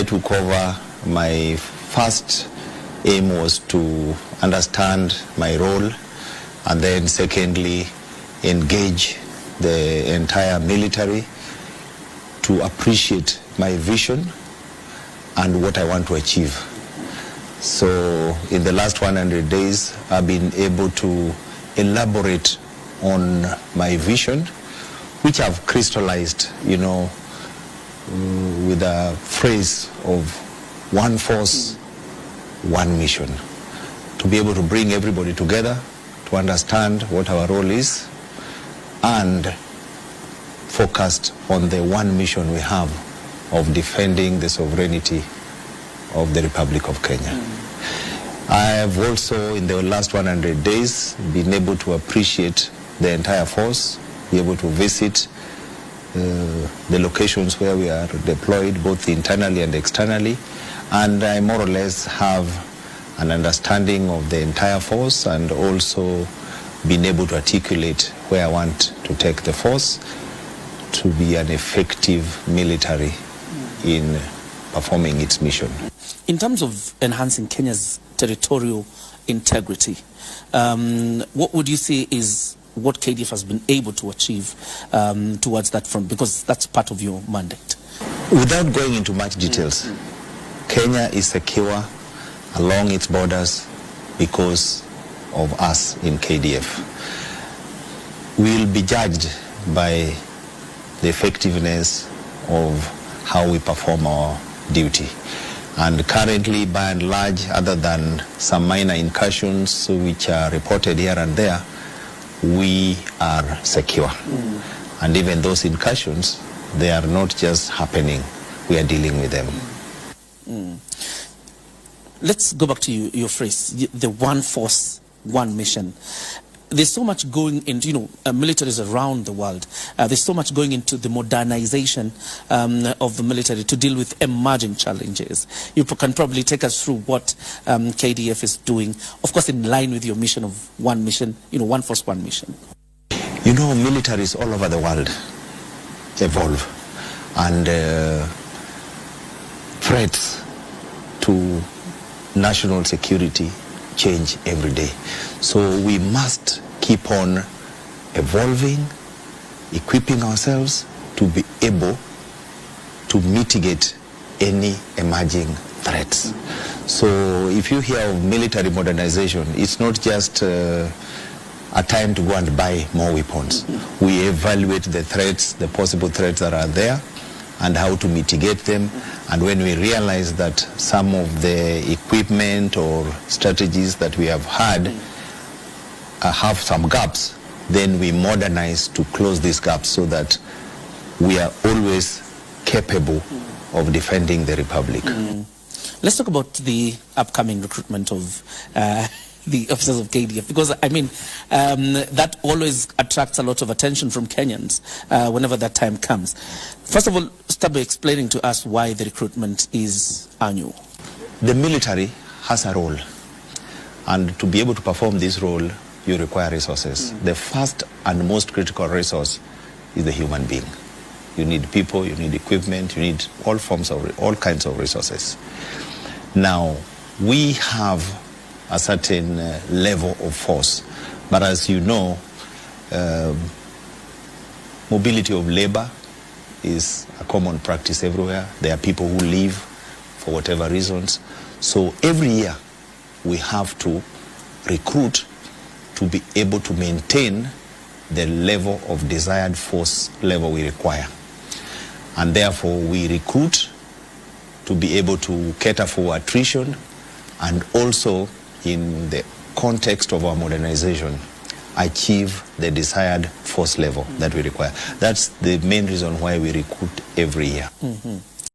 I took over, my first aim was to understand my role, and then secondly, engage the entire military to appreciate my vision and what I want to achieve. So in the last 100 days, I've been able to elaborate on my vision, which I've crystallized, with a phrase of one force, one mission, to be able to bring everybody together, to understand what our role is, and focused on the one mission we have of defending the sovereignty of the Republic of Kenya. I have also, in the last 100 days, been able to appreciate the entire force, be able to visit the locations where we are deployed, both internally and externally, and I more or less have an understanding of the entire force, and also been able to articulate where I want to take the force to be an effective military in performing its mission. In terms of enhancing Kenya's territorial integrity, what would you say is what KDF has been able to achieve towards that front, because that's part of your mandate? Without going into much details, Kenya is secure along its borders because of us in KDF. We will be judged by the effectiveness of how we perform our duty. And currently, by and large, other than some minor incursions which are reported here and there, we are secure. And even those incursions, they are not just happening, we are dealing with them. Let's go back to your phrase, the one force, one mission. There's so much going into, militaries around the world. There's so much going into the modernization of the military to deal with emerging challenges. You can probably take us through what KDF is doing, of course, in line with your mission of one mission, one force, one mission. Militaries all over the world evolve, and threats to national security change every day. So we must keep on evolving, equipping ourselves to be able to mitigate any emerging threats. So if you hear of military modernization, it's not just a time to go and buy more weapons. We evaluate the threats, the possible threats that are there, and how to mitigate them. And when we realize that some of the equipment or strategies that we have had have some gaps, then we modernize to close these gaps so that we are always capable of defending the Republic. Let's talk about the upcoming recruitment of the officers of KDF, because that always attracts a lot of attention from Kenyans whenever that time comes. First of all, start by explaining to us why the recruitment is annual. The military has a role, and to be able to perform this role, you require resources. The first and most critical resource is the human being. You need people, you need equipment, you need all kinds of resources. Now, we have a certain level of force, but as you know, mobility of labor is a common practice everywhere. There are people who leave for whatever reasons. So every year we have to recruit to be able to maintain the level of desired force level we require. And therefore we recruit to be able to cater for attrition, and also in the context of our modernization, achieve the desired force level that we require. That's the main reason why we recruit every year.